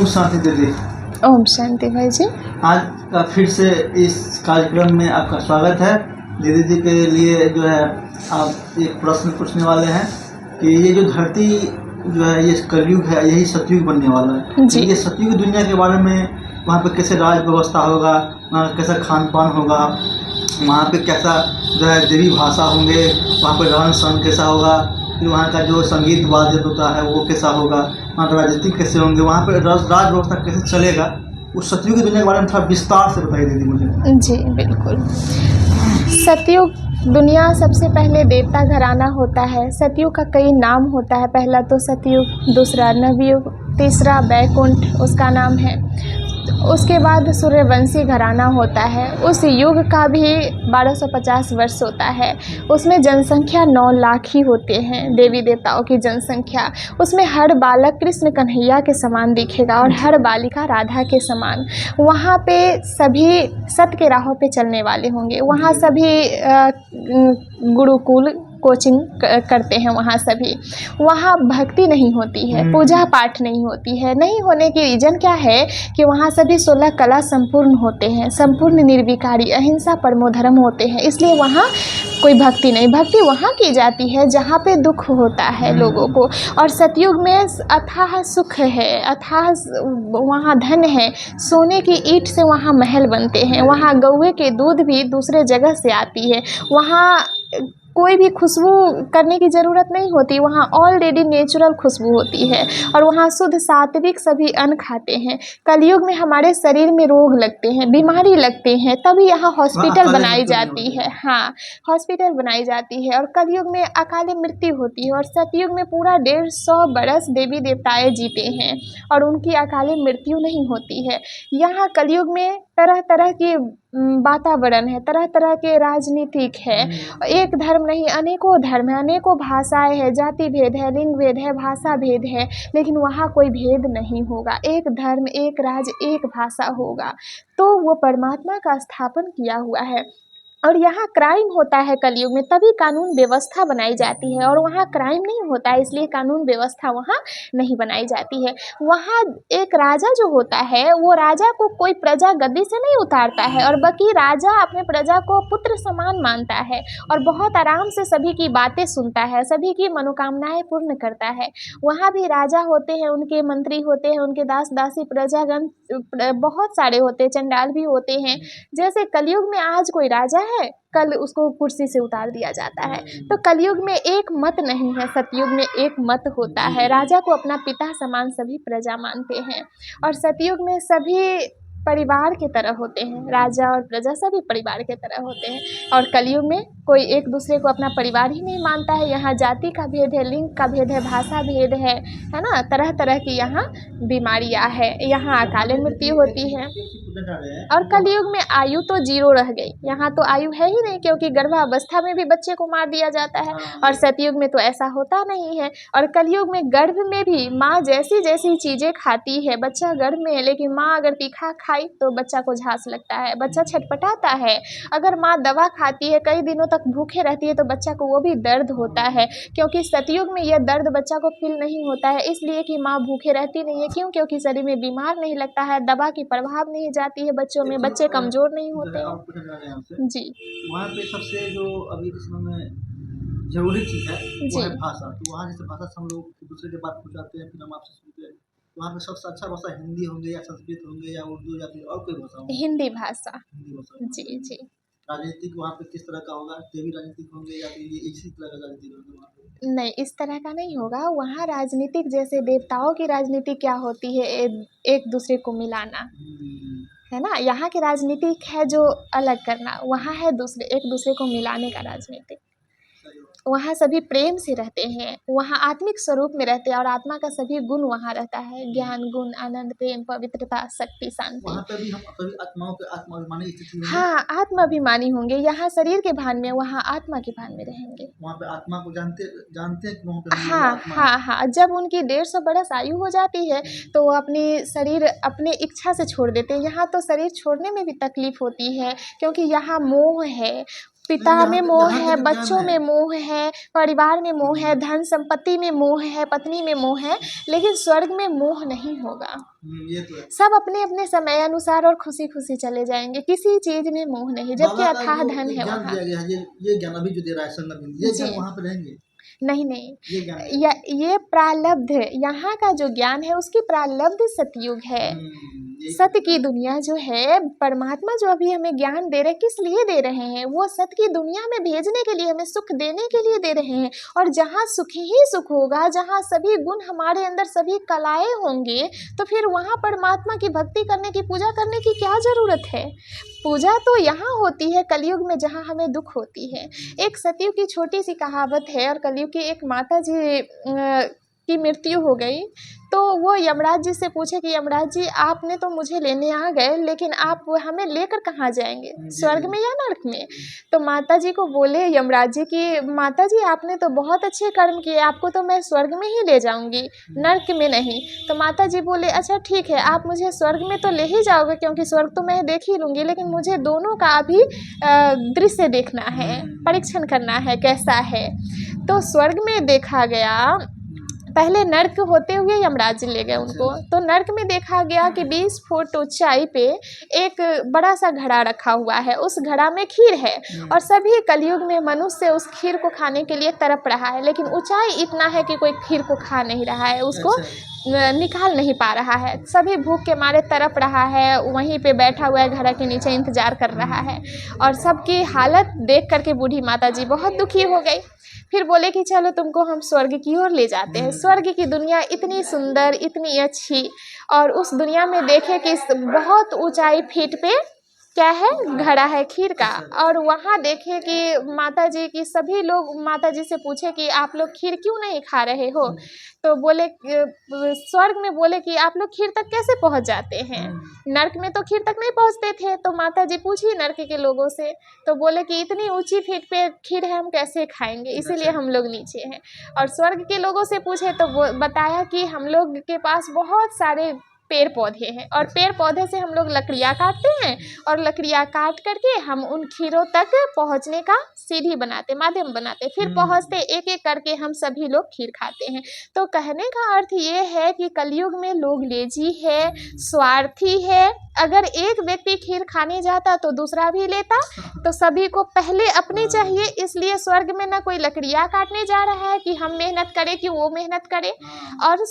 ओम शांति दीदी। ओम शांति भाई जी। आज का फिर से इस कार्यक्रम में आपका स्वागत है। दीदी जी के लिए जो है आप एक प्रश्न पूछने वाले हैं कि ये जो धरती जो है ये कलयुग है, यही सतयुग बनने वाला है जी। ये सतयुग दुनिया के बारे में वहाँ पे कैसे राज व्यवस्था होगा, वहाँ कैसा खान पान होगा, वहाँ पे कैसा जो है देवी भाषा होंगे, वहाँ पे रहन सहन कैसा होगा, फिर वहाँ का जो संगीत वाद्य होता है वो कैसा होगा, वहाँ का राजनीतिक कैसे होंगे, वहाँ पे राज व्यवस्था कैसे चलेगा, उस सतयुग की दुनिया के बारे में थोड़ा विस्तार से बताइए दीदी मुझे। जी बिल्कुल। सतयुग दुनिया सबसे पहले देवता घराना होता है। सतयुग का कई नाम होता है। पहला तो सतयुग, दूसरा नवयुग, तीसरा बैकुंठ उसका नाम है। उसके बाद सूर्यवंशी घराना होता है। उस युग का भी 1250 वर्ष होता है। उसमें जनसंख्या 9 लाख ही होते हैं, देवी देवताओं की जनसंख्या। उसमें हर बालक कृष्ण कन्हैया के समान दिखेगा और हर बालिका राधा के समान। वहाँ पे सभी सत्य के राहों पे चलने वाले होंगे। वहाँ सभी गुरुकुल कोचिंग करते हैं। वहाँ सभी, वहाँ भक्ति नहीं होती है, पूजा पाठ नहीं होती है। नहीं होने की रीज़न क्या है कि वहाँ सभी 16 कला संपूर्ण होते हैं, संपूर्ण निर्विकारी, अहिंसा परमो धर्म होते हैं। इसलिए वहाँ कोई भक्ति नहीं। भक्ति वहाँ की जाती है जहाँ पे दुख होता है लोगों को। और सतयुग में अथाह सुख है, अथाह वहाँ धन है। सोने की ईंट से वहाँ महल बनते हैं। वहाँ गौए के दूध भी दूसरे जगह से आती है। वहाँ कोई भी खुशबू करने की ज़रूरत नहीं होती। वहाँ ऑलरेडी नेचुरल खुशबू होती है। और वहाँ शुद्ध सात्विक सभी अन्न खाते हैं। कलयुग में हमारे शरीर में रोग लगते हैं, बीमारी लगते हैं, तभी यहाँ हॉस्पिटल बनाई जाती है। हाँ, हॉस्पिटल बनाई जाती है। और कलयुग में अकाले मृत्यु होती है। और सतयुग में पूरा 150 बरस देवी देवताएं जीते हैं और उनकी अकाले मृत्यु नहीं होती है। यहाँ कलयुग में तरह तरह की वातावरण है, तरह तरह के राजनीतिक है। एक धर्म नहीं, अनेकों धर्म है, अनेकों भाषाएं है, जाति भेद है, लिंग भेद है, भाषा भेद है। लेकिन वहाँ कोई भेद नहीं होगा। एक धर्म, एक राज्य, एक भाषा होगा। तो वो परमात्मा का स्थापन किया हुआ है। और यहाँ क्राइम होता है कलयुग में, तभी कानून व्यवस्था बनाई जाती है। और वहाँ क्राइम नहीं होता है, इसलिए कानून व्यवस्था वहाँ नहीं बनाई जाती है। वहाँ एक राजा जो होता है, वो राजा को कोई प्रजा गद्दी से नहीं उतारता है, और बल्कि राजा अपने प्रजा को पुत्र समान मानता है और बहुत आराम से सभी की बातें सुनता है, सभी की मनोकामनाएं पूर्ण करता है। वहाँ भी राजा होते हैं, उनके मंत्री होते हैं, उनके दास दासी प्रजागण बहुत सारे होते हैं, चंडाल भी होते हैं। जैसे कलयुग में आज कोई राजा है, कल उसको कुर्सी से उतार दिया जाता है। तो कलयुग में एक मत नहीं है, सतयुग में एक मत होता है। राजा को अपना पिता समान सभी प्रजा मानते हैं। और सतयुग में सभी परिवार की तरह होते हैं, राजा और प्रजा सभी परिवार की तरह होते हैं। और कलयुग में कोई एक दूसरे को अपना परिवार ही नहीं मानता है। यहाँ जाति का भेद है, लिंग का भेद है, भाषा भेद है ना। तरह तरह की यहाँ बीमारियाँ है, यहाँ अकाले मृत्यु होती है। और कलयुग में आयु तो 0 रह गई। यहाँ तो आयु है ही नहीं, क्योंकि गर्भावस्था में भी बच्चे को मार दिया जाता है। और सतयुग में तो ऐसा होता नहीं है। और कलयुग में गर्भ में भी माँ जैसी जैसी चीज़ें खाती है, बच्चा गर्भ में है, लेकिन माँ अगर तीखा खाई तो बच्चा को झांस लगता है, बच्चा छटपटाता है। अगर माँ दवा खाती है, कई दिनों तक भूखे रहती है, तो बच्चा को वो भी दर्द होता है। क्योंकि सतयुग में यह दर्द बच्चा को फील नहीं होता है, इसलिए कि माँ भूखे रहती नहीं है। क्यों? क्योंकि शरीर में बीमार नहीं लगता है, दवा की प्रभाव नहीं जाती है बच्चों में, बच्चे कमज़ोर नहीं होते हैं। जी वहाँ पे सबसे जो अभी के समय में जरूरी चीज़ है वो है जी भाषा। तो वहाँ जैसे भाषा से हम लोग एक दूसरे के बात पूछाते हैं, फिर हम आपसे सुनते हैं। तो वहाँ पे सबसे अच्छा भाषा हिंदी होंगे या संस्कृत होंगे या उर्दू या फिर और कोई भाषा होंगे? हिंदी भाषा। हिंदी भाषा। जी जी। राजनीतिक वहाँ पे किस तरह का होगा? देवी राजनीतिक होंगे या फिर ये इसी तरह का राजनीतिक होंगे वहाँ पे? नहीं, इस तरह का नहीं होगा। वहाँ राजनीतिक जैसे देवताओं की राजनीति क्या होती है, एक दूसरे को मिलाना, है ना। यहाँ की राजनीतिक है जो अलग करना, वहाँ है दूसरे एक दूसरे को मिलाने का राजनीतिक। वहाँ सभी प्रेम से रहते हैं, वहाँ आत्मिक स्वरूप में रहते हैं। और आत्मा का सभी गुण वहाँ रहता है, ज्ञान, गुण, आनंद, प्रेम, पवित्रता, शक्ति, शांति। वहाँ पे भी हम सभी आत्माओं के आत्माभिमानी स्थिति में हाँ, आत्माभिमानी होंगे। यहाँ शरीर के भान में, वहाँ आत्मा के भान में रहेंगे। वहाँ पे आत्मा को जानते जानते हैं कि वहाँ पे हमारी हाँ आत्मा है। हाँ हाँ। जब उनकी 150 बरस आयु हो जाती है तो वो अपनी शरीर अपने इच्छा से छोड़ देते हैं। यहाँ तो शरीर छोड़ने में भी तकलीफ होती है, क्योंकि यहाँ मोह है। पिता यहाँ में पे मोह यहाँ पे है, जो ज्ञान बच्चों है, में मोह है, परिवार में मोह है, धन संपत्ति में मोह है, पत्नी में मोह है, लेकिन स्वर्ग में मोह नहीं होगा। ये तो है। सब अपने अपने समय अनुसार और खुशी खुशी चले जाएंगे, किसी चीज में मोह नहीं, जबकि बाबा का अथाह जो धन एक है ज्ञान वहाँ। दिया गया है, ये ज्ञान अभी जो दे रहा है संगम, ये ज्ञान जी वहाँ पे रहेंगे, नहीं नहीं, ये ज्ञान नहीं। ये प्रारब्ध है, यहाँ का जो ज्ञान है उसकी प्रारब्ध सतयुग है। यही सत्य की दुनिया जो है, परमात्मा जो अभी हमें ज्ञान दे रहे हैं, किस लिए दे रहे हैं? वो सत्य की दुनिया में भेजने के लिए, हमें सुख देने के लिए दे रहे हैं। और जहाँ सुख ही सुख होगा, जहाँ सभी गुण हमारे अंदर, सभी कलाएं होंगे, तो फिर वहाँ परमात्मा की भक्ति करने की, पूजा करने की क्या ज़रूरत है? पूजा तो यहाँ होती है कलयुग में, जहाँ हमें दुख होती है। एक सतयुग की छोटी सी कहावत है, और कलयुग की एक माता जी की मृत्यु हो गई, तो वो यमराज जी से पूछे कि यमराज जी, आपने तो मुझे लेने आ गए, लेकिन आप हमें लेकर कहाँ जाएंगे, स्वर्ग में या नरक में? तो माता जी को बोले यमराज जी कि माता जी, आपने तो बहुत अच्छे कर्म किए, आपको तो मैं स्वर्ग में ही ले जाऊंगी, नरक में नहीं। तो माता जी बोले, अच्छा ठीक है, आप मुझे स्वर्ग में तो ले ही जाओगे, क्योंकि स्वर्ग तो मैं देख ही लूँगी, लेकिन मुझे दोनों का अभी दृश्य देखना है, परीक्षण करना है कैसा है। तो स्वर्ग में देखा गया, पहले नर्क होते हुए यमराज जी ले गए उनको। तो नर्क में देखा गया कि 20 फुट ऊंचाई पे एक बड़ा सा घड़ा रखा हुआ है, उस घड़ा में खीर है, और सभी कलयुग में मनुष्य उस खीर को खाने के लिए तड़प रहा है, लेकिन ऊंचाई इतना है कि कोई खीर को खा नहीं रहा है, उसको निकाल नहीं पा रहा है, सभी भूख के मारे तड़प रहा है, वहीं पे बैठा हुआ है घड़ा के नीचे, इंतजार कर रहा है। और सबकी हालत देख करके बूढ़ी माता जी बहुत दुखी हो गई। फिर बोले कि चलो तुमको हम स्वर्ग की ओर ले जाते हैं। स्वर्ग की दुनिया इतनी सुंदर, इतनी अच्छी, और उस दुनिया में देखे कि बहुत ऊंचाई फीट पे क्या है, घड़ा है खीर का। और वहाँ देखे कि माता जी की, सभी लोग माता जी से पूछे कि आप लोग खीर क्यों नहीं खा रहे हो? तो बोले, स्वर्ग में बोले कि आप लोग खीर तक कैसे पहुँच जाते हैं, नर्क में तो खीर तक नहीं पहुँचते थे। तो माता जी पूछी नर्क के लोगों से, तो बोले कि इतनी ऊंची फीट पे खीर है, हम कैसे खाएंगे, इसीलिए हम लोग नीचे हैं। और स्वर्ग के लोगों से पूछे तो वो बताया कि हम लोग के पास बहुत सारे पेड़ पौधे हैं, और पेड़ पौधे से हम लोग लकड़ियाँ काटते हैं, और लकड़ियाँ काट करके हम उन खीरों तक पहुंचने का सीढ़ी बनाते, माध्यम बनाते, फिर पहुंचते, एक एक करके हम सभी लोग खीर खाते हैं। तो कहने का अर्थ ये है कि कलयुग में लोग लेजी है, स्वार्थी है। अगर एक व्यक्ति खीर खाने जाता तो दूसरा भी लेता, तो सभी को पहले अपने चाहिए। इसलिए स्वर्ग में ना कोई लकड़ियाँ काटने जा रहा है कि हम मेहनत करें कि वो मेहनत करे, और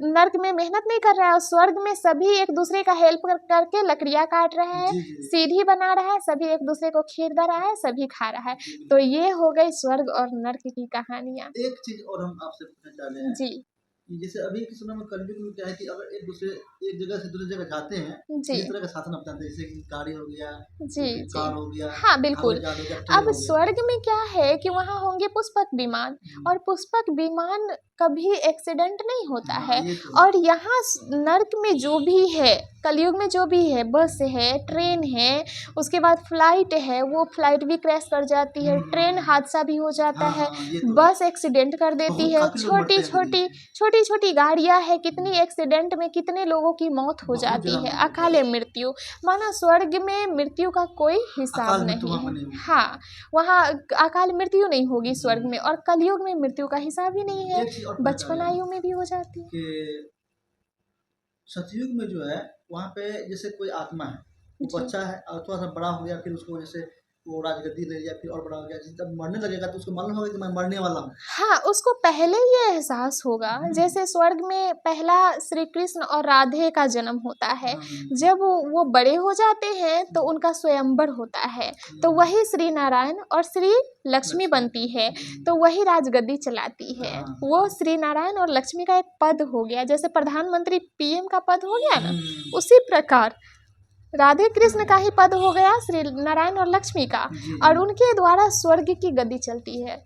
नर्क में मेहनत नहीं कर रहा है, और स्वर्ग में सभी एक दूसरे का हेल्प करके लकड़ियाँ काट रहा है, सीढ़ी बना रहा है, सभी एक दूसरे को खीर दे रहा है, सभी खा रहा है। तो ये हो गई स्वर्ग और नर्क की कहानियाँ। एक चीज और हम आपसे पूछना चाह रहे हैं जी कि जैसे अभी के समय में कलयुग में क्या है कि अगर एक जगह से दूसरी जगह जाते हैं, जी इस तरह का साधन अपनाते हैं, जैसे कि गाड़ी हो गया, जी कार जी हो गया, हाँ बिल्कुल। हवाई जहाज हो गया, ट्रेन अब हो गया। स्वर्ग में क्या है कि वहाँ होंगे पुष्पक विमान, और पुष्पक विमान कभी एक्सीडेंट नहीं होता है। ये तो और यहाँ नर्क में जो भी है, कलयुग में जो भी है, बस है, ट्रेन है, उसके बाद फ्लाइट है, वो फ्लाइट भी क्रैश कर जाती है, ट्रेन हादसा भी हो जाता है, ये तो बस एक्सीडेंट कर देती है, काफी लोग मरते छोटी हैं छोटी छोटी गाड़ियाँ है, कितनी एक्सीडेंट में कितने लोगों की मौत हो बहुत जाती ज्यादा है, मौत होती अकाले मृत्यु। माना स्वर्ग में मृत्यु का कोई हिसाब अकाल मृत्यु नहीं वहाँ पर है। नहीं होगी। हाँ, वहाँ अकाल मृत्यु नहीं होगी स्वर्ग में, और कलयुग में मृत्यु का हिसाब ही नहीं है, एक चीज और पूछना चाह बचपन रहे हैं आयु में भी हो जाती है। कि सतयुग में जो है वहाँ पे जैसे कोई आत्मा है, वो जी। बच्चा है और थोड़ा सा बड़ा हो गया, फिर उसको जैसे वो राजगद्दी ले लिया, फिर और बड़ा हो गया, जब मरने लगेगा तो उसको मालूम होगा कि मैं मरने वाला हूँ। हाँ, उसको पहले ये एहसास होगा, जैसे स्वर्ग में पहला श्री कृष्ण और राधे का जन्म होता है। जब वो बड़े हो जाते हैं तो उनका स्वयंवर होता है, तो वही श्री नारायण और श्री लक्ष्मी बनती है, तो वही राजगद्दी चलाती है। वो श्री नारायण और लक्ष्मी का एक पद हो गया, जैसे प्रधानमंत्री पीएम का पद हो गया ना, उसी प्रकार राधे कृष्ण का ही पद हो गया श्री नारायण और लक्ष्मी का, और उनके द्वारा स्वर्ग की गद्दी चलती है।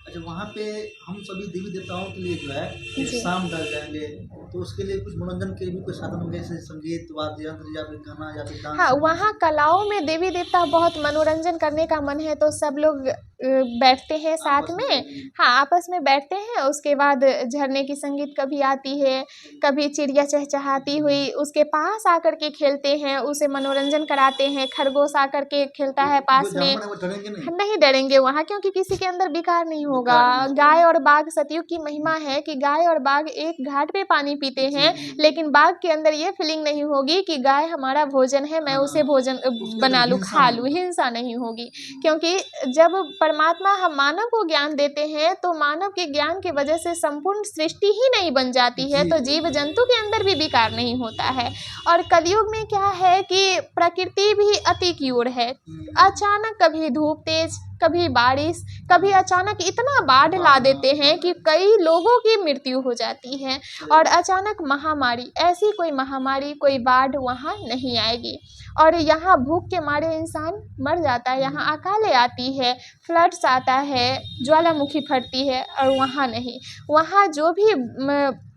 अच्छा, वहाँ पे हम सभी देवी देवताओं के लिए जो है जी। शाम ढल जाएंगे, तो उसके लिए कुछ मनोरंजन के भी कुछ साधन होंगे, जैसे संगीत, वाद्य यंत्र, या फिर गाना, या फिर डांस। हाँ, वहाँ कलाओं में देवी देवता बहुत मनोरंजन करने का मन है, तो सब लोग बैठते हैं साथ आपस में। में। हाँ, आपस में बैठते हैं, उसके बाद झरने की संगीत कभी आती है, कभी चिड़िया चहचहाती हुई उसके पास आकर के खेलते हैं, उसे मनोरंजन कराते हैं, खरगोश आकर के खेलता है जो पास में। जानवर है वो डरेंगे नहीं? नहीं डरेंगे वहाँ, क्योंकि किसी के अंदर विकार नहीं होगा। विकार नहीं होगा। गाय और बाघ, सतयुग की महिमा है कि गाय और बाघ एक घाट पे पानी पीते जी, हैं, जी। लेकिन बाघ के अंदर ये फीलिंग नहीं होगी कि गाय हमारा भोजन है, मैं हाँ, उसे भोजन उसके बना अंदर लूँ, हिंसा खा नहीं लूँ, होगा। हिंसा नहीं होगी। क्योंकि जब परमात्मा हम मानव को ज्ञान देते हैं तो मानव के ज्ञान की वजह से संपूर्ण सृष्टि ही नहीं बन जाती है, जी, तो जी। जीव जंतु के अंदर भी विकार नहीं होता है। और कलयुग में क्या है कि प्रकृति भी अति की ओर है। अचानक कभी धूप तेज, कभी बारिश, कभी अचानक इतना बाढ़ ला देते हैं कि कई लोगों की मृत्यु हो जाती है। और अचानक महामारी, ऐसी कोई महामारी, कोई बाढ़ वहाँ नहीं आएगी। और यहाँ भूख के मारे इंसान मर जाता है, यहाँ अकाले आती है, फ्लड्स आता है, ज्वालामुखी फटती है, और वहाँ नहीं। वहाँ जो भी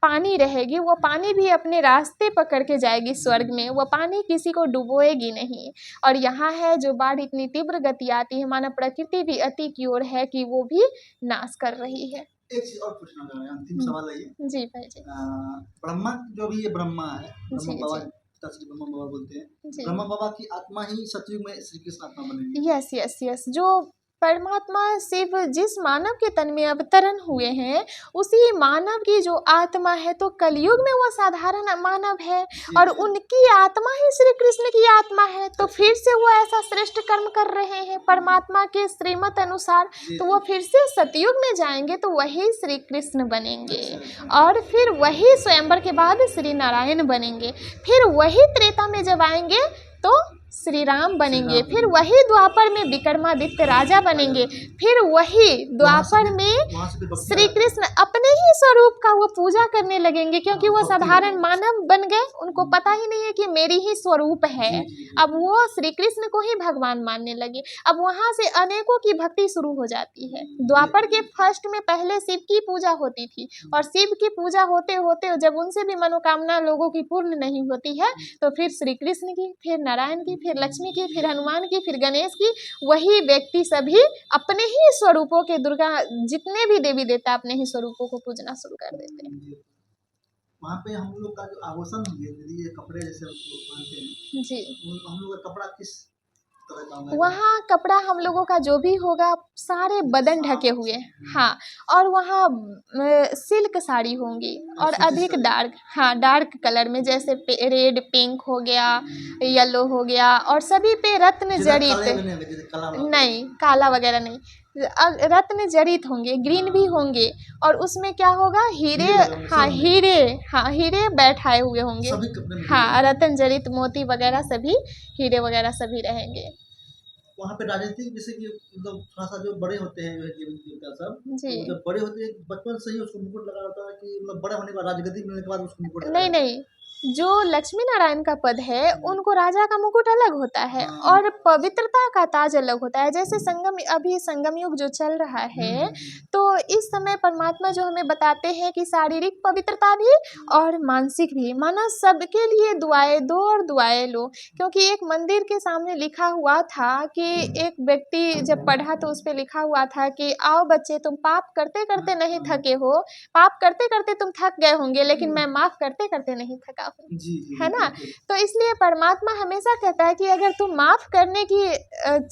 पानी रहेगी, वो पानी भी अपने रास्ते पकड़ के जाएगी स्वर्ग में, वो पानी किसी को डुबोएगी नहीं। और यहाँ है जो बाढ़ इतनी तीव्र गति आती है, मानव प्रकृति भी अति की ओर है कि वो भी नाश कर रही है। एक चीज़ और पूछना चाह रहे हैं, अंतिम हुँ। सवाल है ये। जी भाई जी। ब्रह्मा जो भी ये ब्रह्मा है, ब्रह्मा जी, बाबा जी। पिताश्री ब्रह्मा बाबा बोलते हैं। जी। ब्रह्मा बाबा की आत्मा ही सतयुग में श्री कृष्ण आत्मा बनेंगी। Yes, yes, yes. जो परमात्मा शिव जिस मानव के तन में अवतरण हुए हैं, उसी मानव की जो आत्मा है, तो कलयुग में वो साधारण मानव है जी, और जी। उनकी आत्मा ही श्री कृष्ण की आत्मा है, तो फिर से वो ऐसा श्रेष्ठ कर्म कर रहे हैं परमात्मा के श्रीमत अनुसार, जी, तो वो जी। फिर से सतयुग में जाएंगे तो वही श्री कृष्ण बनेंगे। अच्छा, अच्छा। और फिर वही स्वयंवर के बाद श्री नारायण बनेंगे। फिर वही त्रेता में जब आएंगे तो श्री राम बनेंगे। राम फिर बनेंगे। वही द्वापर में विक्रमादित्य राजा बनेंगे। फिर वही द्वापर में वहाँ से भी भक्ति आ श्री जाता है। कृष्ण अपने ही स्वरूप का वो पूजा करने लगेंगे, क्योंकि वो भक्ति साधारण होगी। मानव बन गए, उनको पता ही नहीं है कि मेरी ही स्वरूप है। जी, जी, जी। अब वो श्री कृष्ण को ही भगवान मानने लगे। अब वहाँ से अनेकों की भक्ति शुरू हो जाती है। द्वापर के फर्स्ट में पहले शिव की पूजा होती थी, और शिव की पूजा होते होते जब उनसे भी मनोकामना लोगों की पूर्ण नहीं होती है, तो फिर श्री कृष्ण की, फिर नारायण की, फिर लक्ष्मी की, फिर हनुमान की, फिर गणेश की, वही व्यक्ति सभी अपने ही स्वरूपों के, दुर्गा जितने भी देवी देवता अपने ही स्वरूपों को पूजना शुरू कर देते हैं। वहाँ पे हम लोग का जो आभूषण होंगे, यदि ये कपड़े जैसे हम लोग पहनते हैं, जी। हम लोग का कपड़ा किस तरह का होगा? वहाँ कपड़ा हम लोगों का जो भी होगा, सारे बदन ढके हुए, हाँ। और वहाँ सिल्क साड़ी होंगी और सूती अधिक साड़ी। डार्क, हाँ, डार्क कलर में, जैसे रेड, पिंक हो गया, येलो हो गया, और सभी पे रत्न ज़्यादा काले जड़ित, भी नहीं होंगे, जैसे काला वाला। नहीं काला वगैरह नहीं, रत्न जड़ित होंगे, ग्रीन भी होंगे, और उसमें क्या होगा, हीरे, हीरे लगे होंगे हाँ सब में। हीरे, हाँ हीरे बैठाए हुए होंगे, सभी कपड़े में हाँ, हीरे। रत्न जड़ित मोती वगैरह सभी, हीरे वगैरह सभी रहेंगे। वहाँ पे राजनीतिक जैसे कि मतलब थोड़ा-सा जो बड़े होते हैं, जो है जीवन जीविका सब, जी। तो जब बड़े होते हैं बचपन से ही उसको मुकुट लगा होता है कि मतलब बड़ा होने के बाद राजगद्दी मिलने के बाद उसको मुकुट लगाया नहीं, जाता है? नहीं। जो लक्ष्मी नारायण का पद है, उनको राजा का मुकुट अलग होता है हाँ। और पवित्रता का ताज अलग होता है। जैसे अभी संगम युग जो चल रहा है, तो इस समय परमात्मा जो हमें बताते हैं कि शारीरिक पवित्रता भी और मानसिक भी, माना सबके लिए दुआएँ दो और दुआएँ लो। क्योंकि एक मंदिर के सामने लिखा हुआ था कि एक व्यक्ति जब पढ़ा तो उसपे लिखा हुआ था कि आओ बच्चे, तुम पाप करते-करते नहीं थके हो, पाप करते-करते तुम थक गए होंगे, लेकिन मैं माफ़ करते-करते नहीं थका हूँ। जी, जी, है ना? बिल्कुल। तो इसलिए परमात्मा हमेशा कहता है कि अगर तुम माफ़ करने की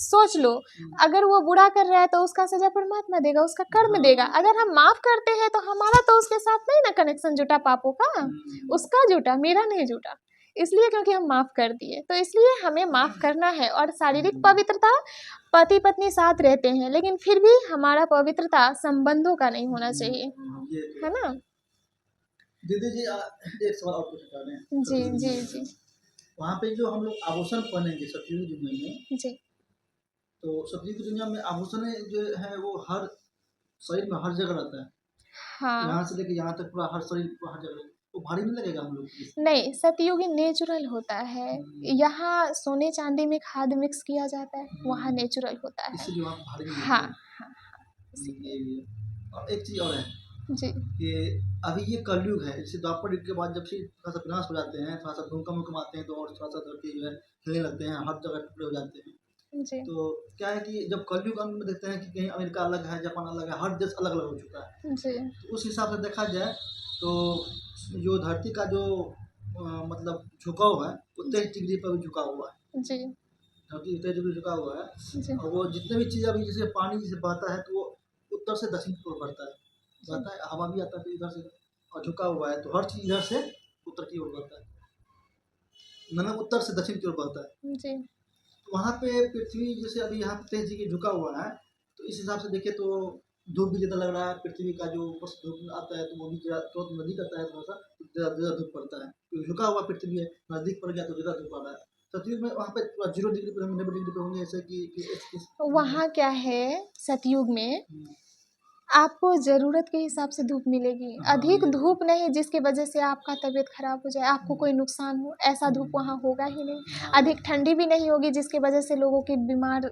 सोच लो, अगर वो बुरा कर रहा है तो उसका सज़ा परमात्मा देगा, उसका कर्म देगा। अगर हम माफ़ करते हैं तो हमारा तो उसके साथ नहीं ना कनेक्शन जुटा पापों का, उसका जुटा, मेरा नहीं जुटा। इसलिए क्योंकि हम माफ़ कर दिए, तो इसलिए हमें माफ़ करना है। और शारीरिक पवित्रता, पति-पत्नी साथ रहते हैं, लेकिन फिर भी हमारा पवित्रता संबंधों का नहीं होना चाहिए। ये तो है ना? दीदी जी एक सवाल और पूछना चाह रहे हैं जी, सतयुग जी, दुनिया जी। में। वहाँ पे जो हम लोग आभूषण पहनेंगे सतयुग दुनिया में, जी। तो सतयुग दुनिया में आभूषण जो है वो हर शरीर में हर जगह रहता है। हाँ। यहाँ से लेके यहाँ तक पूरा हर शरीर पर हर जगह, तो भारी नहीं लगेगा हम लोग को इससे? नहीं, सतयुगी नेचुरल होता है। यहाँ सोने चांदी में खाद मिक्स किया जाता है, वहाँ नेचुरल होता है। इसीलिए वहाँ पे भारी नहीं हाँ, लगता हाँ, हाँ, है। इसीलिए। ये भी है। और एक चीज़ और है जी। कि अभी ये कलयुग है, जैसे द्वापर युग के बाद जब से थोड़ा-सा विनाश हो जाते हैं, थोड़ा-सा भूकंप-वूकंप आते हैं, तो और थोड़ा-सा धरती जो है हिलने लगते हैं, हर जगह टुकड़े हो जाते हैं। जी, तो क्या है कि जब कलयुग अंत में देखते हैं कि कहीं अमेरिका अलग है, जापान अलग है, हर देश अलग-अलग हो चुका है। जी, तो उस हिसाब से देखा जाए तो जो धरती का जो मतलब झुकाव है, वो जी, 23 डिग्री पर भी झुका हुआ है। जी, धरती 23 डिग्री झुका हुआ है जी, और वो जितने भी चीज़ अभी जैसे पानी जैसे बहता है तो वो उत्तर से दक्षिण की ओर बढ़ता है। जी, बहता है, हवा भी आता है तो इधर से और झुका हुआ है, तो हर चीज़ इधर से उत्तर की ओर बढ़ता है। मतलब उत्तर से दक्षिण की ओर बढ़ता है। जी, तो वहाँ पे पृथ्वी जैसे अभी यहाँ पे 23 डिग्री झुका हुआ है, तो इस हिसाब से देखें तो धूप भी ज़्यादा लग रहा है, पृथ्वी का जो ऊपर से धूप आता है तो वो भी ज़्यादा तुरंत नज़दीक आता है थोड़ा-सा, तो ज़्यादा ज़्यादा धूप पड़ता है। तो झुका हुआ पृथ्वी है, नज़दीक पड़ गया तो ज़्यादा धूप आ रहा है। सतयुग में वहाँ पे पूरा 0 डिग्री पे हम 90 डिग्री पे होंगे ऐसे कि इस वहाँ क्या है सतयुग में हुँ, आपको ज़रूरत के हिसाब से धूप मिलेगी। हाँ, अधिक मिलेगा। धूप नहीं जिसकी वजह से आपका तबीयत ख़राब हो जाए, आपको हुँ, कोई नुकसान हो, ऐसा धूप हुँ, वहाँ होगा ही नहीं। हाँ, अधिक ठंडी भी नहीं होगी जिसकी वजह से लोगों की बीमार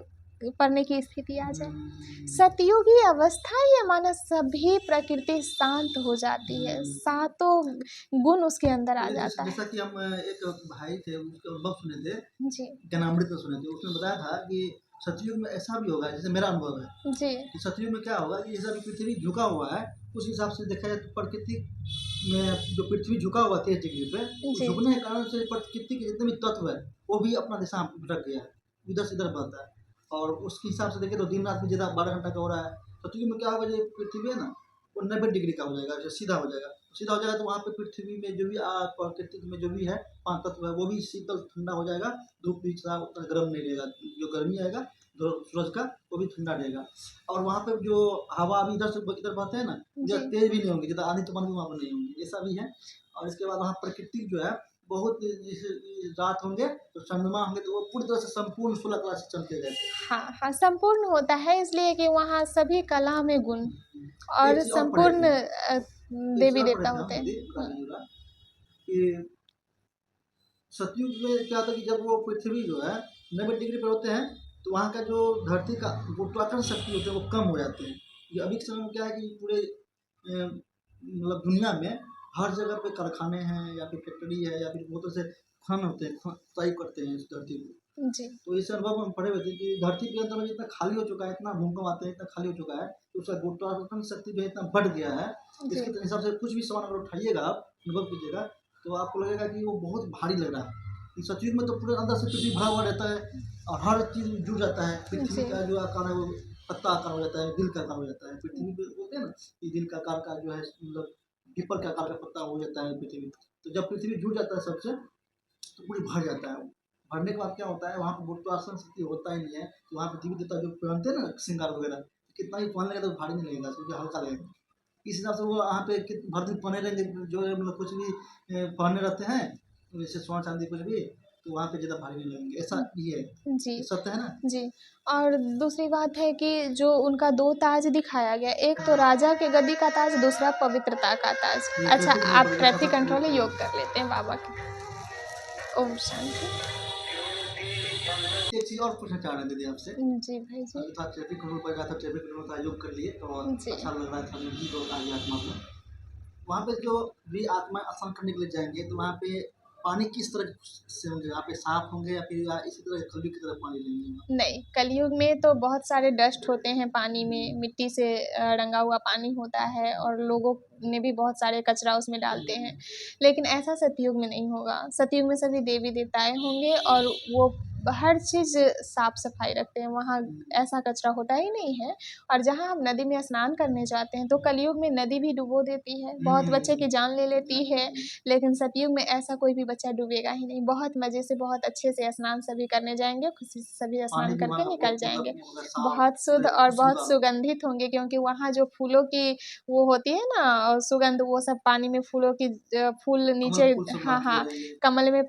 पड़ने की स्थिति आ जाए। हुँ, सतयुगी अवस्था ये मानो सभी प्रकृति शांत हो जाती है, हुँ। सातों गुण उसके अंदर आ तो जाता है। जैसा कि हम एक भाई थे, उसके अनुभव सुने थे, जी, ज्ञानामृत में सुने थे, उसने बताया था कि सतयुग में ऐसा भी होगा, जैसे मेरा अनुभव है। जी, कि सतयुग में क्या होगा कि जैसे अभी पृथ्वी झुका हुआ है, उस हिसाब से देखा जाए तो प्रकृति में जो पृथ्वी झुका हुआ 23 डिग्री पे, उस जी, झुकने के कारण से प्रकृति के जितने भी तत्व है, वो भी अपना दिशा भटक गया है, इधर से इधर बढ़ता है। और उसके हिसाब से देखें तो दिन रात भी ज़्यादा 12 घंटा का हो रहा है। सतयुग में क्या होगा, जो पृथ्वी है ना, वो 90 डिग्री का हो जाएगा, जो सीधा हो जाएगा। सीधा हो जाएगा तो वहाँ पे पृथ्वी में जो भी प्रकृति में जो भी है 5 तत्व है, वो भी शीतल ठंडा हो जाएगा, धूप भी ज़्यादा उतना गर्म नहीं रहेगा। जो गर्मी आएगा सूरज का, वो भी ठंडा रहेगा। और वहाँ पे जो हवा अभी इधर से इधर बहते हैं ना, जी। ज़्यादा तेज़ भी नहीं होंगे, ज़्यादा आंधी तूफान भी वहाँ पर नहीं होंगे, ऐसा भी है। और इसके बाद वहाँ प्रकृति जो है बहुत जैसे रात होंगे तो चंद्रमा होंगे तो वो पूरी तरह से संपूर्ण 16 कला से चमके रहते हैं। हाँ, हाँ, संपूर्ण होता है इसलिए कि वहाँ सभी कला में गुण एक और चीज़ और पढ़े संपूर्ण थे, एक चीज़ और पढ़े देवी-देवता थे हम होते हैं। दीदी बता हुँ, दीजिए जरा कि सतयुग में क्या होता है कि जब वो पृथ्वी जो है 90 डिग्री पर होते हैं तो वहाँ का जो धरती का गुरुत्वाकर्षण शक्ति होती है वो कम हो जाती है। ये अभी के समय में क्या है कि पूरे मतलब दुनिया में हर जगह पे कारखाने हैं या फिर फैक्ट्री है या फिर बहुत से खनन होते हैं, खुदाई करते हैं इस धरती को। जी, तो इस अनुभव में हम पढ़े हुए थे कि धरती के अंदर में जितना खाली हो चुका है, इतना भूकंप आते हैं, इतना खाली हो चुका है, तो उसका गुरुत्वाकर्षण शक्ति जो है इतना बढ़ गया है, जी, इसके हिसाब से कुछ भी सामान अगर उठाइएगा आप, अनुभव कीजिएगा, तो आपको लगेगा कि वो बहुत भारी लग रहा है। इस सतयुग में तो पूरे अंदर से पृथ्वी भरा हुआ रहता है और हर चीज़ जुड़ जाता है। पृथ्वी जी, का जो आकार है वो पत्ता आकार हो जाता है, दिल का आकार हो जाता है। पृथ्वी पे बोलते हैं ना कि दिल का आकार का जो है मतलब पीपल के आकार का पत्ता हो जाता है पृथ्वी। तो जब पृथ्वी जुड़ जाता है सबसे तो पूरी भर जाता है वो। भरने के बाद क्या होता है वहाँ पे गुरुत्वाकर्षण शक्ति होता ही नहीं है, तो वहाँ पे देवी-देवता जो पहनते हैं ना श्रृंगार वगैरह, तो कितना भी पहन लेगा तो भारी नहीं लगेगा, क्योंकि हल्का लगेगा। इस हिसाब से वो वहाँ पे भर दिन पहने रहेंगे, जो है मतलब कुछ भी पहने रहते हैं, जैसे सोना चांदी कुछ भी, तो वहाँ पे ज़्यादा भारी नहीं लगेंगे, ऐसा ये है। जी, ये सत्य है ना? जी। और दूसरी बात है कि जो उनका 2 ताज दिखाया गया, एक तो राजा के गद्दी का ताज, दूसरा पवित्रता का ताज। ये अच्छा, ट्रैफिक नहीं आप पड़ेगा, ट्रैफ़िक खतरा कंट्रोल ट्रैफिक योग कर लेते हैं बाबा के। ओम शांति। एक चीज़ और पूछना चाह रहे थे दीदी आपसे। जी भाई जी। अभी था ट्रैफिक कंट्रोल पर गया था, ट्रैफिक कंट्रोल का योग कर लिए तो जी, अच्छा लग रहा था, एनर्जी बहुत आ गई आत्मा में। वहाँ पे जो भी आत्माएँ स्नान करने के लिए जाएँगे तो वहाँ पे पानी किस तरह से होंगे? वहाँ पे साफ होंगे या फिर इसी तरह कलयुग की तरह पानी लेंगे वहाँ? नहीं, कलयुग में तो बहुत सारे डस्ट होते हैं पानी में, मिट्टी से रंगा हुआ पानी होता है और लोगों ने भी बहुत सारे कचरा उसमें डालते हैं। लेकिन ऐसा सतयुग में नहीं होगा। सतयुग में सभी देवी-देवताएँ होंगे और वो हर चीज़ साफ-सफाई रखते हैं, वहाँ ऐसा कचरा होता ही नहीं है। और जहाँ हम नदी में स्नान करने जाते हैं, तो कलयुग में नदी भी डुबो देती है, बहुत बच्चे की जान ले लेती है, लेकिन सतयुग में ऐसा कोई भी बच्चा डूबेगा ही नहीं। बहुत मज़े से, बहुत अच्छे से स्नान सभी करने जाएँगे, खुशी से सभी पानी स्नान भी वहाँ करके का निकल बहुत जाएँगे। मतलब होगा साफ, बहुत शुद्ध और बहुत खुशबूदार। सुगंधित होंगे क्योंकि वहाँ जो फूलों की वो होती है ना सुगंध, वो सब पानी में फूलों की फूल कमल नीचे फूल सब वहाँ हाँ, खिले हाँ, रहेंगे। कमल में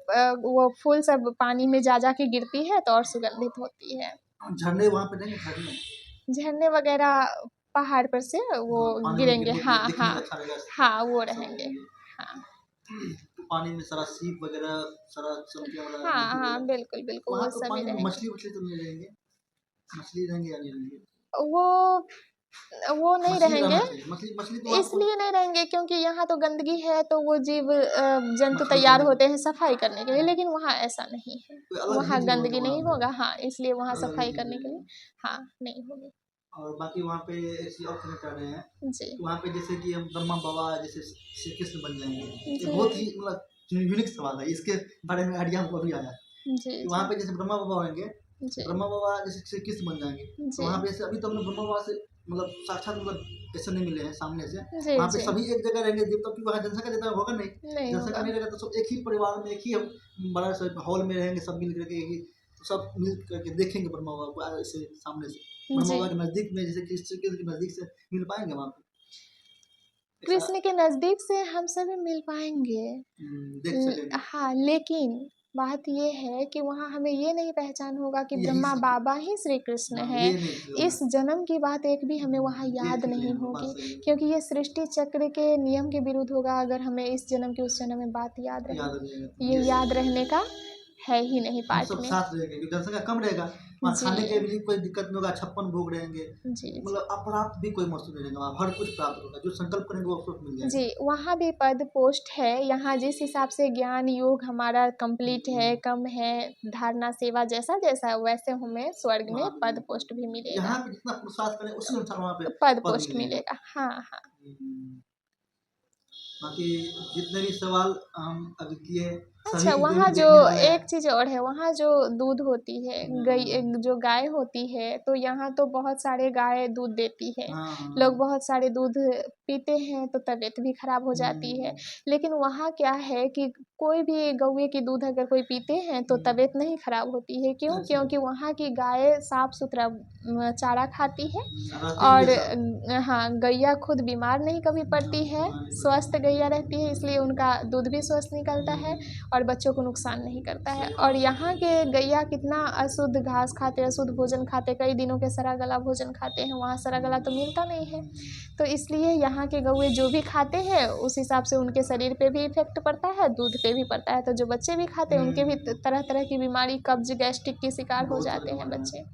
वो फूल सब पानी में जा के गिरती है तो और सुगंधित होती है। झरने वहाँ पे रहेंगे, झरने? झरने वगैरह पहाड़ पर से वो हाँ, पानी में गिरेंगे। गिरने के लिए हाँ, दिखने में हाँ। अच्छा रहेगा, हाँ, वो सब रहेंगे। रहेंगे। हाँ। तो पानी में सारा सीप वगैरह, सारा चमकीला वाला हाँ, मोती हाँ, वगैरह। बिल्कुल, बिल्कुल, वहाँ वो तो सभी पानी में रहेंगे। मछली-वछली तो नहीं रहेंगे? मछली रहेंगे या नहीं रहेंगे? वो वो नहीं मछली रहेंगे। रहना चाहिए, मछली मछली तो आपको इसलिए नहीं रहेंगे क्योंकि यहाँ तो गंदगी है, तो वो जीव जंतु मछली तैयार करने होते हैं सफाई करने के लिए, लेकिन वहाँ ऐसा नहीं है। कोई अलग ही वहाँ जीव होंगे गंदगी वहाँ नहीं पे, होगा, हाँ, इसलिए वहाँ अलग ही सफाई जीव करने के रहेंगे। लिए हाँ, नहीं होगी। और बाकी वहाँ पे एक चीज़ और कहना चाह रहे हैं जी, कि वहाँ पे जैसे कि हम ब्रह्मा बाबा जैसे श्री कृष्ण बन जाएंगे, ये जी, बहुत ही मतलब यूनिक सवाल है, इसके बारे में आइडिया हमको अभी आया जी, कि वहाँ जी, पे जैसे ब्रह्मा बाबा होंगे, जी, ब्रह्मा बाबा जैसे श्री कृष्ण बन जाएंगे, तो जी, वहाँ पे जैसे अभी तो हमने ब्रह्मा बाबा से मतलब साक्षात मतलब ऐसे नहीं मिले हैं सामने से, जी, वहाँ पे जी, सभी एक जगह रहेंगे जब तक कि वहाँ जनसंख्या ज़्यादा होगा नहीं, नहीं जनसंख्या होगा। नहीं रहेगा तो सब एक ही परिवार में एक ही हम बड़ा सा हॉल में रहेंगे, सब मिल करके एक ही, तो सब मिल करके देखेंगे ब्रह्मा बाबा को ऐसे सामने से, ब्रह्मा जी, बाबा के नज़दीक में जैसे कृष्ण के नज़दीक से मिल पाएंगे वहाँ पे ऐसा कृष्ण के नज़दीक से हम सभी मिल पाएँगे। देख सकेंगे। हाँ, लेकिन बात ये है कि वहाँ हमें ये नहीं पहचान होगा कि यही ब्रह्मा सच बाबा ही श्री कृष्ण हाँ, हैं। ये नहीं ठीक होगा। इस जन्म की बात एक भी हमें वहाँ ये याद ठीक नहीं नहीं होगा, बात होगी, सही है। क्योंकि ये सृष्टि चक्र के नियम के विरुद्ध होगा अगर हमें इस जन्म की उस जन्म में बात याद रहे। याद रखेगा तो ये ये याद रहने का है ही नहीं हम पाठ सब में। साथ रहेंगे क्योंकि जनसंख्या कम रहेगा, वहाँ जी, खाने के भी कोई दिक्कत नहीं होगा, 56 भोग रहेंगे, जी, जी। मतलब अप्राप्त भी कोई वस्तु नहीं रहेगा, वहाँ हर कुछ प्राप्त होगा, जो संकल्प करेंगे वो सब मिल जाएगा। जी, वहाँ भी पद पोस्ट है, यहाँ जिस हिसाब से ज्ञान योग हमारा कंप्लीट है, कम है, धारणा सेवा जैसा-जैसा है वैसे हमें स्वर्ग में वहाँ पे पद मिलेगा। पोस्ट भी मिलेगा। यहाँ पे जितना पुरुषार्थ करें उसी अनुसार वहाँ पे पद पद पोस्ट मिलेगा। मिलेगा। हाँ, हाँ। हम्म, बाकी जितने भी सवाल हम अभी किए सभी अच्छा, जो वहाँ भी जो देखने वाले हैं एक चीज़ और है, वहाँ जो दूध होती है, जो गाय होती है, तो यहाँ तो बहुत सारे गाय दूध देती है। हाँ लोग हाँ बहुत सारे दूध पीते हैं तो तबीयत भी खराब हो जाती है। हम्म, लेकिन वहाँ क्या है कि कोई भी गौवे की दूध अगर कोई पीते हैं तो तबीयत नहीं खराब होती है। क्यों? अच्छा क्योंकि वहाँ की गाय साफ-सुथरा चारा खाती है रहती भी और है सब हाँ, गैया खुद बीमार नहीं कभी पड़ती है, बीमारी स्वस्थ गैया रहती है, इसलिए उनका दूध भी स्वस्थ निकलता है और बच्चों को नुकसान नहीं करता है। सही और बात है। यहाँ के गैया कितना अशुद्ध घास खाते हैं, अशुद्ध भोजन खाते हैं, कई दिनों के सड़ा गला भोजन खाते हैं, वहाँ सड़ा गला तो मिलता नहीं है। तो इसलिए यहाँ के गौवे जो भी खाते हैं उस हिसाब से उनके शरीर पे भी इफ़ेक्ट पड़ता है, दूध पे भी पड़ता है। तो जो बच्चे भी खाते हैं उनके भी तरह-तरह की बीमारी, कब्ज़, गैस्ट्रिक के शिकार हो बहुत सारे जाते हैं बीमारी बच्चे। हैं।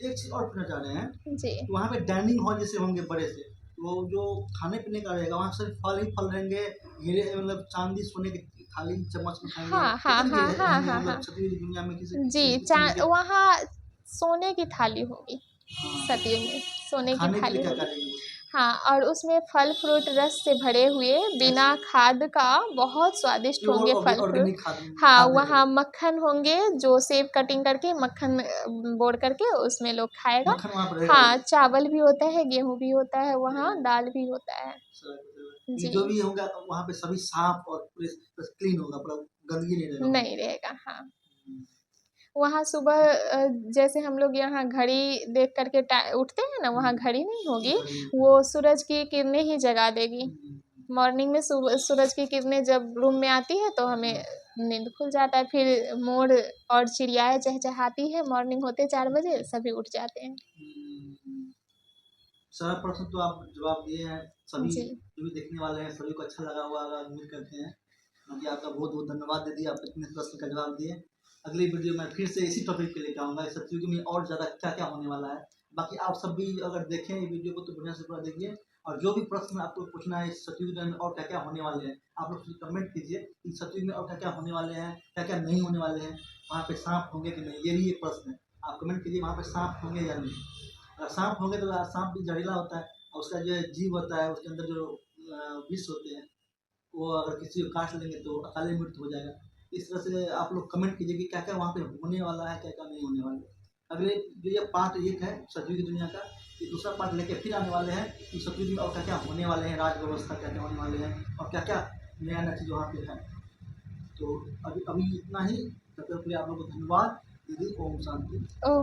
एक चीज़ और पूछना चाह रहे हैं जी। कि वहाँ पे डाइनिंग हॉल जैसे होंगे बड़े से, वो जो खाने पीने का रहेगा वहाँ सिर्फ फल ही फल रहेंगे, हीरे मतलब चांदी सोने की थाली चम्मच में खाएंगे, हाँ, हाँ, किस हाँ, तरीके हाँ, रहेंगे हाँ, मतलब हाँ। क्षत्रिय दुनिया में किसी जी, किस तरीके के वहाँ सोने की थाली होगी, हाँ सतयुग में, सोने की खाने के लिए थाली क्या क्या होगी। रहेंगे वो हाँ, और उसमें फल-फ्रूट रस से भरे हुए बिना अच्छा खाद का बहुत स्वादिष्ट प्योर होंगे फल-फ्रूट। ऑर्गेनिक खाद हाँ, खाद्य वहाँ रहेगा मक्खन होंगे जो सेब कटिंग करके मक्खन बोर करके उसमें लोग खाएगा। मक्खन वहाँ पर रहेगा ही हाँ, चावल भी होता है, गेहूँ भी होता है वहाँ, दाल भी होता है। ये जी, जो भी होगा वहाँ पे सभी साफ और पूरे क्लीन होगा पूरा गंदगी नहीं रहेगा वहाँ नहीं रहेगा, हाँ। हम्म, वहाँ सुबह जैसे हम लोग यहाँ घड़ी देख कर के टा उठते हैं ना, वहाँ घड़ी नहीं होगी, घड़ी वो सूरज की किरणें ही जगा देगी। हम्म, मॉर्निंग में सूरज की किरणें जब रूम में आती है तो हमें नींद खुल जाता है, फिर मोर और चिड़ियाएँ चहचहाती है, मॉर्निंग होते 4 बजे सभी उठ जाते हैं। हम्म, सारा प्रश्न तो आप जवाब दिए हैं सभी जी, जो भी देखने वाले हैं सभी को अच्छा लगा हुआ होगा उम्मीद करते हैं बाकी आपका बहुत बहुत धन्यवाद दीदी आप इतने प्रश्न का जवाब दिए अगली वीडियो में फिर से इसी टॉपिक पे लेकर आऊँगा इस सतयुग में और ज़्यादा क्या क्या होने वाला है बाकी आप सब भी अगर देखें ये वीडियो को तो बढ़िया से पूरा देखिए और जो भी प्रश्न आपको पूछना है इस सतयुग में और क्या क्या होने वाले हैं आप लोग कमेंट कीजिए कि सतयुग में और क्या क्या होने वाले हैं क्या क्या नहीं होने वाले हैं वहाँ पे सांप होंगे कि नहीं ये भी एक प्रश्न है आप कमेंट कीजिए वहाँ पे सांप होंगे या नहीं अगर सांप होंगे तो सांप भी जहरीला होता है और उसका जो जीव होता है उसके अंदर जो विष होते हैं वो अगर किसी को काट लेंगे तो अकाले मृत्यु हो जाएगा इस तरह से आप लोग कमेंट कीजिए कि क्या क्या वहाँ पे होने वाला है क्या क्या नहीं होने वाला है अगले जो ये पार्ट एक है सतयुग की दुनिया का ये दूसरा पार्ट लेके फिर आने वाले हैं कि सतयुग में और क्या क्या होने वाले हैं राज व्यवस्था क्या क्या होने वाले हैं और क्या क्या नया नया चीज़ वहाँ पे है तो अभी अभी इतना ही तब तक के लिए आप लोग को धन्यवाद दीदी ओम शांति ओह!